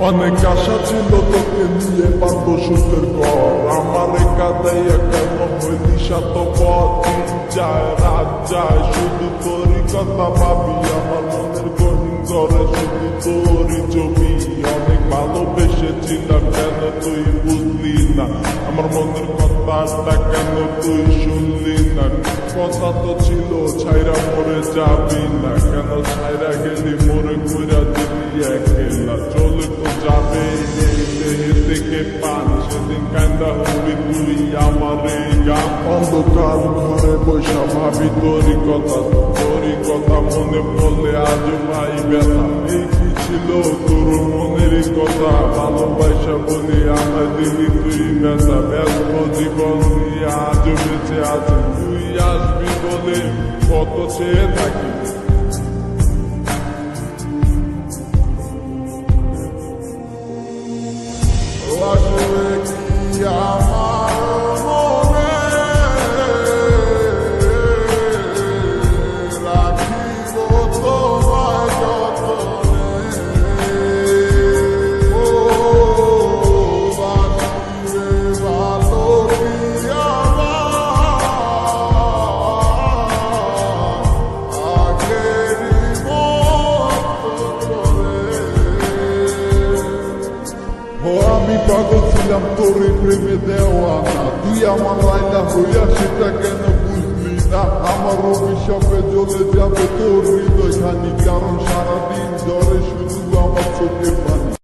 অনেক আশা ছিল তোকে নিয়ে পারব সুখের ঘর, আমার কাদাইয়া কেন হইলি শতপথ। দিন যায় রাত যায় শুধু তোরই কথা ভাবি, আমার মনের গহীন ঘরে শুধু তোরই ছবি। অনেক ভালোবেসেছিলাম কেন তুই বুঝলি না, আমার মনের কথাটা কেন তুই শুনলি না। কথা তো ছিল ছাইরা মরে যাবি না, কেন ছাইরা গেলি মোরে কইরা দিলি একলা। চলে তো যাবে এই দেহে থেকে পান, সেদিন কান্দা হবি তুই আমার এই গান। অন্ধকার ঘরে বৈশা ভাবি তোরই কথা মনে পড়লে আজ ভাই ব্যথা। এই কি ছিল তোর মনেরই কথা, ভালোবাসা বলি আমার দিলি তুই ব্যথা। ব্যস্ত জীবন নিয়ে আজ বেঁচে আছে, তুই আসবি বলে কত চেয়ে থাকি। আসবে কি আমার মনে রাখিব তোমায় যতনে। ও বাসিরে ভালো কি আমার আগেরই মতো করে। আমি পাগল ছিলাম তোর প্রেমে দেওয়ানা, তুই আমার লাইলা হইয়া সেটা কেন বুঝলি না। আমার অভিশাপে জ্বলে যাবে তোর হৃদয় খানি, কারণ সারাদিন জ্বরে শুধু আমার চোখে পানি।